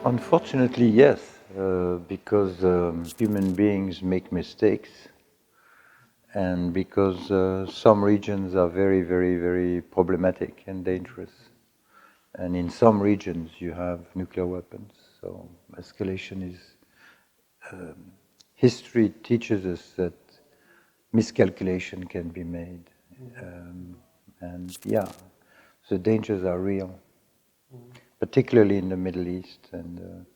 Unfortunately, yes, because human beings make mistakes, and because some regions are very, very, very problematic and dangerous. And in some regions, you have nuclear weapons. So escalation is. History teaches us that miscalculation can be made. And yeah, the dangers are real, particularly in the Middle East and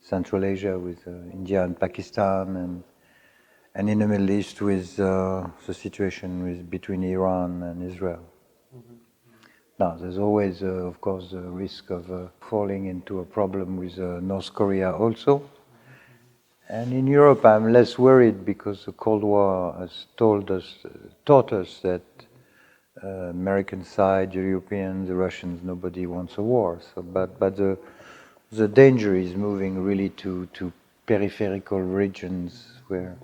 Central Asia with India and Pakistan, and in the Middle East with the situation between Iran and Israel. Now, there's always, of course, the risk of falling into a problem with North Korea also. And in Europe, I'm less worried because the Cold War has taught us that American side, the Europeans, the Russians, nobody wants a war. So, but the danger is moving really to peripheral regions where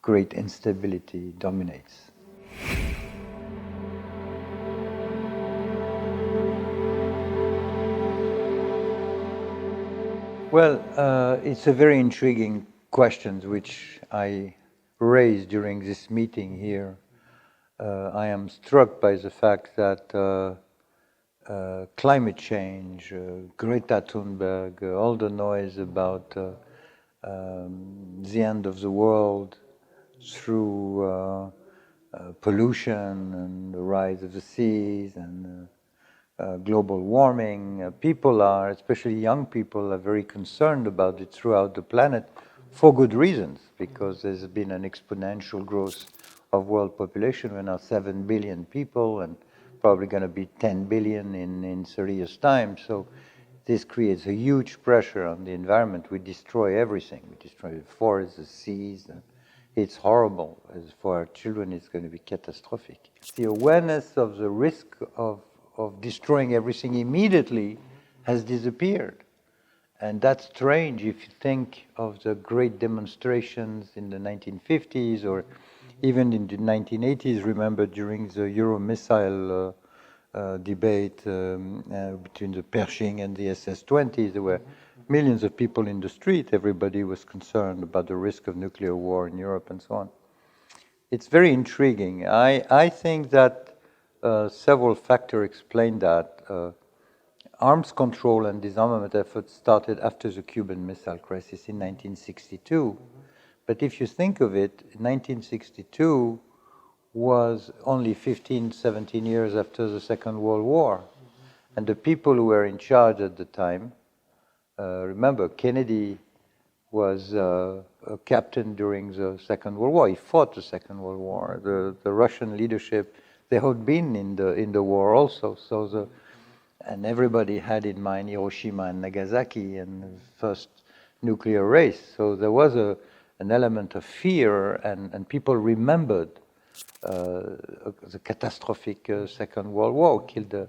great instability dominates. Well, it's a very intriguing question which I raised during this meeting here. I am struck by the fact that climate change, Greta Thunberg, all the noise about the end of the world through pollution and the rise of the seas and global warming. People are, especially young people, are very concerned about it throughout the planet for good reasons, because there's been an exponential growth of world population. We're now 7 billion people and probably going to be 10 billion in 30 years' time. So this creates a huge pressure on the environment. We destroy everything. We destroy the forests, the seas. It's horrible. As for our children, it's going to be catastrophic. The awareness of the risk of destroying everything immediately has disappeared. And that's strange if you think of the great demonstrations in the 1950s or even in the 1980s. Remember during the Euro missile debate between the Pershing and the SS-20s, there were millions of people in the street. Everybody was concerned about the risk of nuclear war in Europe and so on. It's very intriguing. I think that several factors explain that. Arms control and disarmament efforts started after the Cuban Missile Crisis in 1962. But if you think of it, 1962 was only 15, 17 years after the Second World War. And the people who were in charge at the time, remember, Kennedy was a captain during the Second World War. He fought the Second World War. The Russian leadership, they had been in the war also. So and everybody had in mind Hiroshima and Nagasaki and the first nuclear race. So there was an element of fear, and people remembered the catastrophic Second World War, killed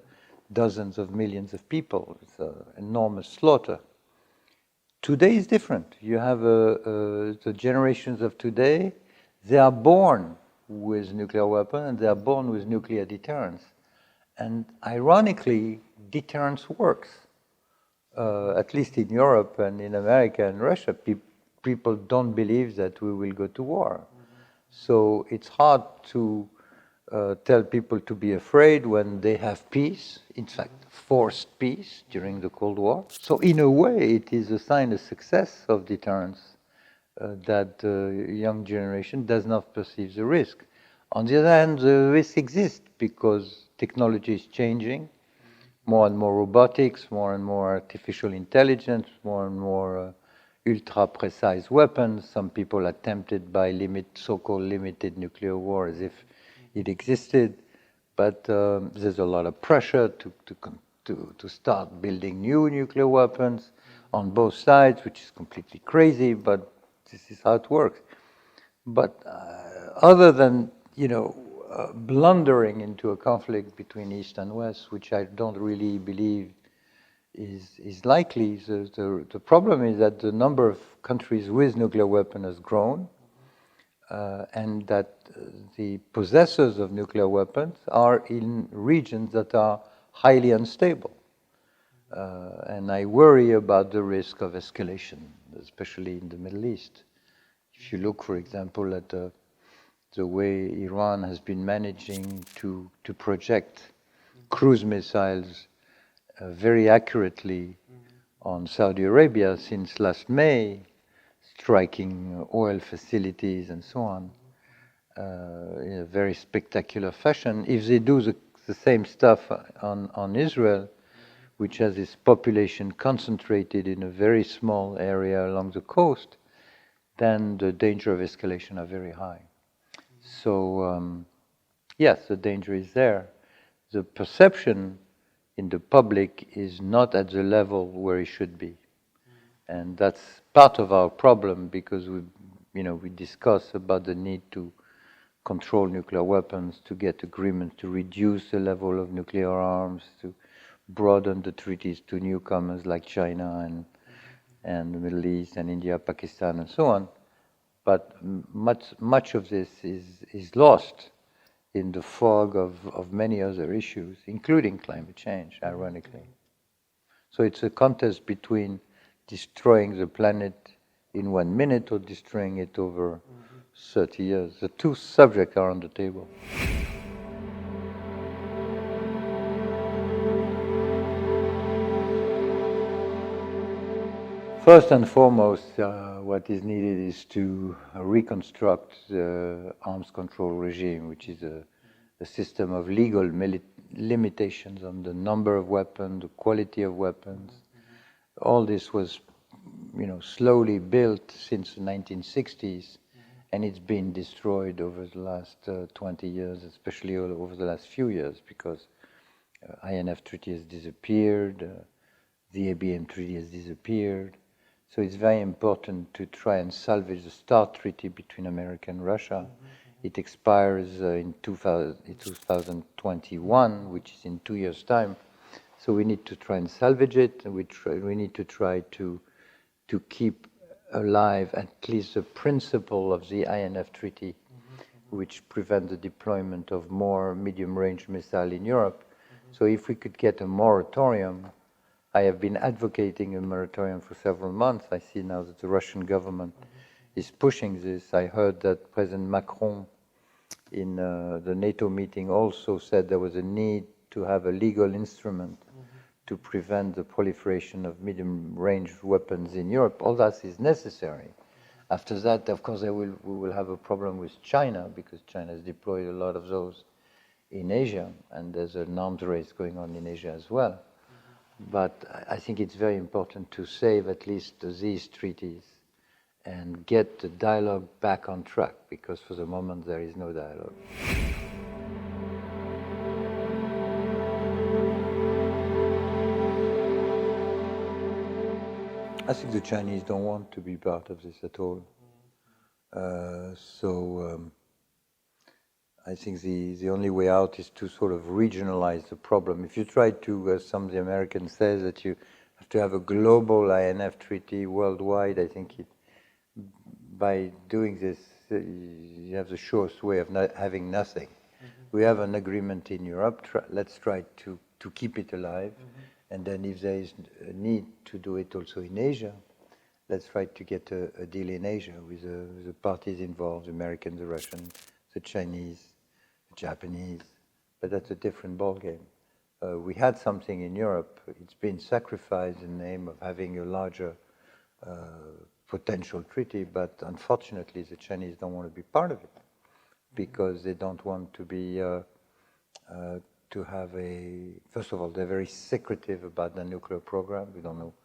dozens of millions of people. It's an enormous slaughter. Today is different. You have the generations of today, they are born with nuclear weapons and they are born with nuclear deterrence. And ironically, deterrence works. At least in Europe and in America and Russia, people don't believe that we will go to war. So it's hard to tell people to be afraid when they have peace, in fact, forced peace during the Cold War. So in a way, it is a sign of success of deterrence that the young generation does not perceive the risk. On the other hand, the risk exists because technology is changing, more and more robotics, more and more artificial intelligence, more and more ultra-precise weapons. Some people are tempted by so-called limited nuclear war as if it existed, but there's a lot of pressure to start building new nuclear weapons on both sides, which is completely crazy, but this is how it works. But other than, blundering into a conflict between East and West, which I don't really believe is likely, the problem is that the number of countries with nuclear weapons has grown, and that the possessors of nuclear weapons are in regions that are highly unstable. And I worry about the risk of escalation, especially in the Middle East. If you look, for example, at the way Iran has been managing to project cruise missiles very accurately on Saudi Arabia since last May, striking oil facilities and so on, in a very spectacular fashion. If they do the same stuff on Israel, which has its population concentrated in a very small area along the coast, then the danger of escalation are very high. So, yes, the danger is there. The perception in the public is not at the level where it should be. And that's part of our problem, because we discuss about the need to control nuclear weapons, to get agreements to reduce the level of nuclear arms, to broaden the treaties to newcomers like China and the Middle East and India, Pakistan, and so on. But much of this is lost in the fog of many other issues, including climate change, ironically. So it's a contest between destroying the planet in 1 minute or destroying it over 30 years. The two subjects are on the table. First and foremost, what is needed is to reconstruct the arms control regime, which is a system of legal limitations on the number of weapons, the quality of weapons. All this was, slowly built since the 1960s, and it's been destroyed over the last 20 years, especially over the last few years, because INF Treaty has disappeared, the ABM Treaty has disappeared. So it's very important to try and salvage the START Treaty between America and Russia. It expires in 2021, which is in 2 years' time. So we need to try and salvage it, and we need to try to keep alive at least the principle of the INF Treaty, which prevents the deployment of more medium-range missiles in Europe. So if we could get a moratorium, I have been advocating a moratorium for several months. I see now that the Russian government is pushing this. I heard that President Macron in the NATO meeting also said there was a need to have a legal instrument to prevent the proliferation of medium-range weapons in Europe. All that is necessary. After that, of course, we will have a problem with China, because China has deployed a lot of those in Asia, and there's an arms race going on in Asia as well. But I think it's very important to save at least these treaties and get the dialogue back on track, because for the moment there is no dialogue. I think the Chinese don't want to be part of this at all. I think the only way out is to sort of regionalize the problem. If you try to, as some of the Americans say, that you have to have a global INF treaty worldwide, I think by doing this, you have the surest way of not having nothing. We have an agreement in Europe. Let's try to keep it alive. And then if there is a need to do it also in Asia, let's try to get a deal in Asia with the parties involved, the Americans, the Russians, the Chinese, the Japanese, but that's a different ballgame. We had something in Europe. It's been sacrificed in the name of having a larger potential treaty, but unfortunately the Chinese don't want to be part of it, because they don't want to be, to have first of all, they're very secretive about the nuclear program. We don't know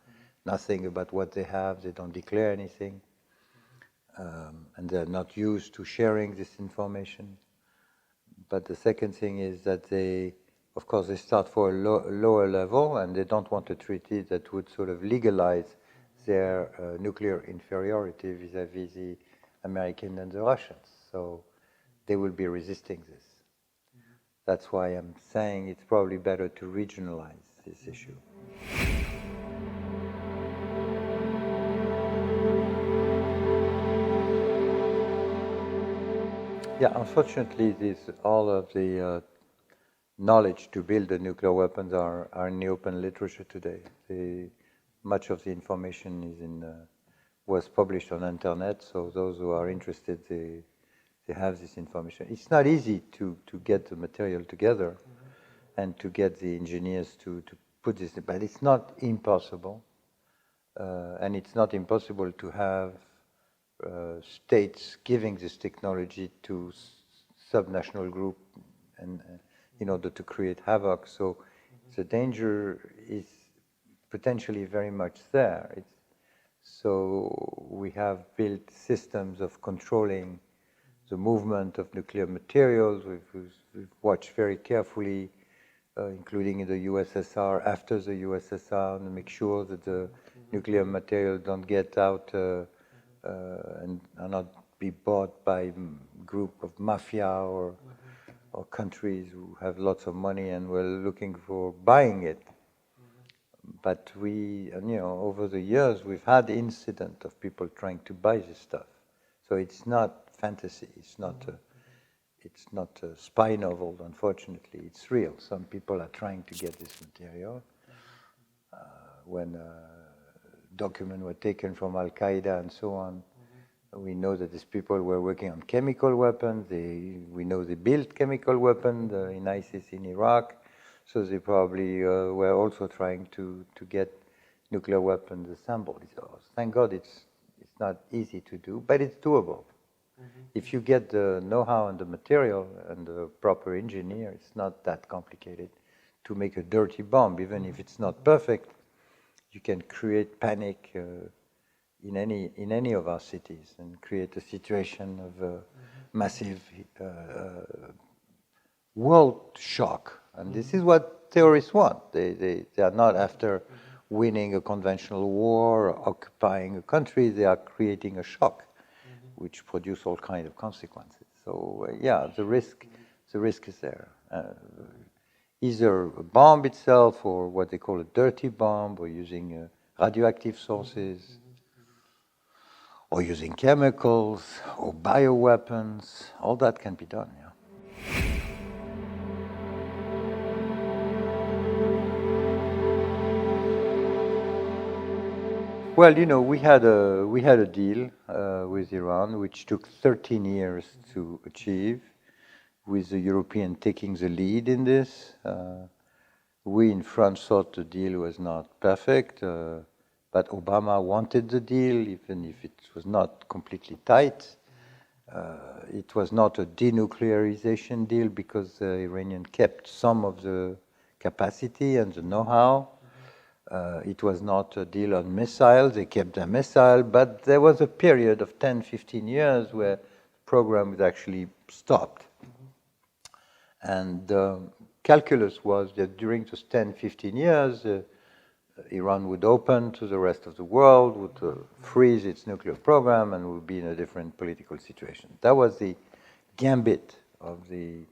nothing about what they have. They don't declare anything. And they're not used to sharing this information. But the second thing is that of course, they start for a lower level, and they don't want a treaty that would sort of legalize their nuclear inferiority vis-à-vis the Americans and the Russians. So they will be resisting this. That's why I'm saying it's probably better to regionalize this issue. Yeah, unfortunately, all of the knowledge to build the nuclear weapons are in the open literature today. Much of the information is was published on the internet, so those who are interested, they have this information. It's not easy to get the material together and to get the engineers to put this, but it's not impossible. And it's not impossible to have states giving this technology to subnational group and in order to create havoc. So the danger is potentially very much there. So we have built systems of controlling the movement of nuclear materials. We've watched very carefully, including in the USSR, after the USSR, and make sure that the nuclear material don't get out and are not be bought by a group of mafia or countries who have lots of money and were looking for buying it. But over the years, we've had incident of people trying to buy this stuff. So it's not fantasy. It's not a spy novel, unfortunately. It's real. Some people are trying to get this material. When documents were taken from Al-Qaeda and so on, we know that these people were working on chemical weapons. We know they built chemical weapons in ISIS in Iraq. So they probably were also trying to get nuclear weapons assembled. Thank God it's not easy to do, but it's doable. If you get the know-how and the material and the proper engineer, it's not that complicated to make a dirty bomb. Even if it's not perfect, you can create panic in any of our cities and create a situation of massive world shock. And this is what terrorists want. They are not after winning a conventional war or occupying a country. They are creating a shock, which produce all kinds of consequences. So yeah, the risk is there. Either a bomb itself or what they call a dirty bomb, or using radioactive sources, or using chemicals or bioweapons. All that can be done. Yeah. Well, we had a deal with Iran, which took 13 years to achieve, with the European taking the lead in this. We in France thought the deal was not perfect, but Obama wanted the deal, even if it was not completely tight. It was not a denuclearization deal because the Iranian kept some of the capacity and the know-how. It was not a deal on missiles. They kept their missile, but there was a period of 10, 15 years where the program was actually stopped. And calculus was that during those 10, 15 years, Iran would open to the rest of the world, would freeze its nuclear program, and would be in a different political situation. That was the gambit of the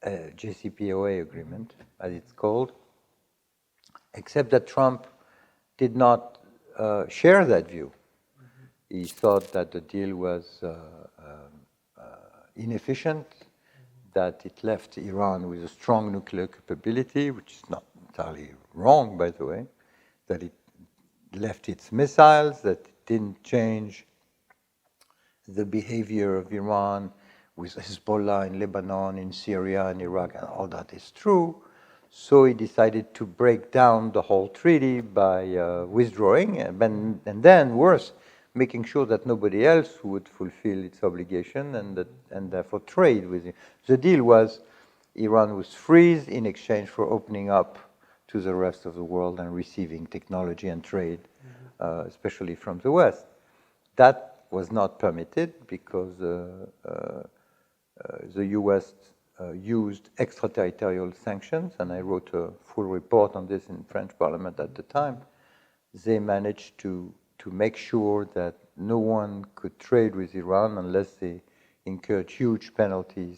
JCPOA agreement, as it's called, except that Trump did not share that view. He thought that the deal was inefficient, that it left Iran with a strong nuclear capability, which is not entirely wrong, by the way, that it left its missiles, that it didn't change the behavior of Iran with Hezbollah in Lebanon, in Syria, in Iraq, and all that is true. So he decided to break down the whole treaty by withdrawing, and then, worse, making sure that nobody else would fulfill its obligation and therefore trade with it. The deal was Iran was freed in exchange for opening up to the rest of the world and receiving technology and trade, especially from the West. That was not permitted because the U.S. Used extraterritorial sanctions, and I wrote a full report on this in French Parliament at the time. They managed to make sure that no one could trade with Iran unless they incurred huge penalties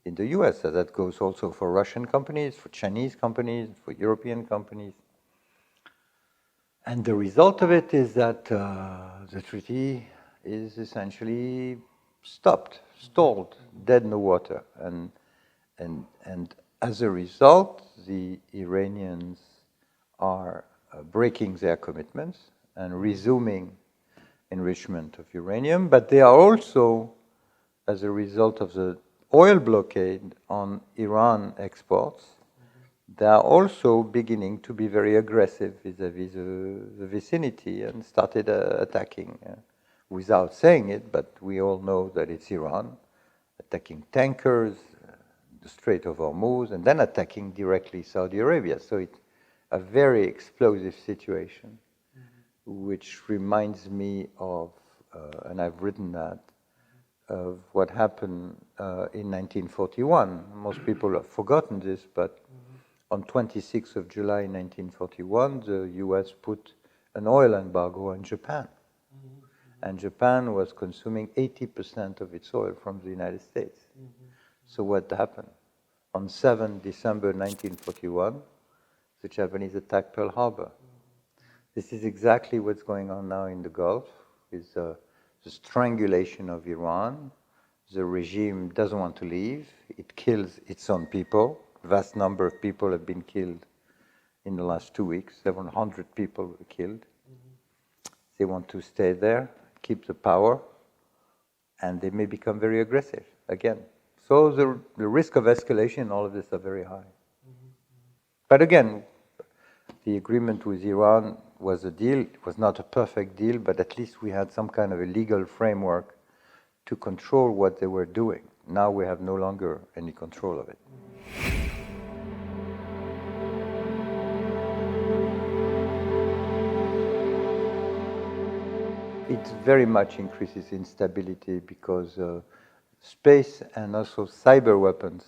in the US. So that goes also for Russian companies, for Chinese companies, for European companies. And the result of it is that the treaty is essentially stopped, stalled, dead in the water. And as a result, the Iranians are breaking their commitments and resuming enrichment of uranium, but they are also, as a result of the oil blockade on Iran exports, they are also beginning to be very aggressive vis-à-vis the vicinity and started attacking, without saying it, but we all know that it's Iran, attacking tankers, the Strait of Hormuz, and then attacking directly Saudi Arabia. So it's a very explosive situation, which reminds me of, and I've written that, of what happened in 1941. Most people have forgotten this, but on 26th of July 1941, the US put an oil embargo on Japan. And Japan was consuming 80% of its oil from the United States. So what happened? On 7 December 1941, the Japanese attacked Pearl Harbor. This is exactly what's going on now in the Gulf, with the strangulation of Iran. The regime doesn't want to leave. It kills its own people. Vast number of people have been killed in the last 2 weeks. 700 people were killed. They want to stay there, keep the power, and they may become very aggressive again. So the risk of escalation in all of this are very high. But again, the agreement with Iran was a deal. It was not a perfect deal, but at least we had some kind of a legal framework to control what they were doing. Now we have no longer any control of it. It very much increases instability because space and also cyber weapons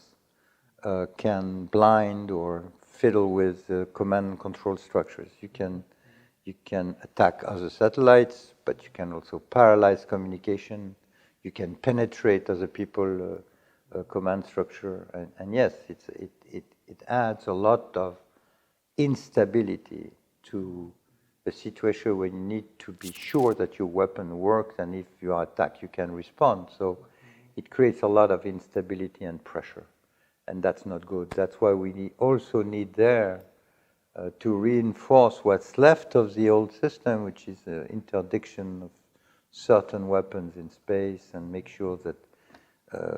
can blind or fiddle with command and control structures. You can attack other satellites, but you can also paralyze communication. You can penetrate other people's command structure, and yes, it adds a lot of instability to a situation where you need to be sure that your weapon works, and if you are attacked, you can respond. So it creates a lot of instability and pressure, and that's not good. That's why we also need there to reinforce what's left of the old system, which is interdiction of certain weapons in space, and make sure that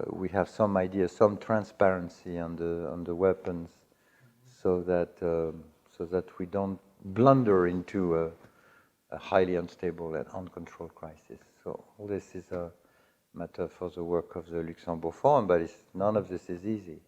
we have some idea, some transparency on the weapons, so that we don't blunder into a highly unstable and uncontrolled crisis. So all this is a matter for the work of the Luxembourg Forum, but none of this is easy.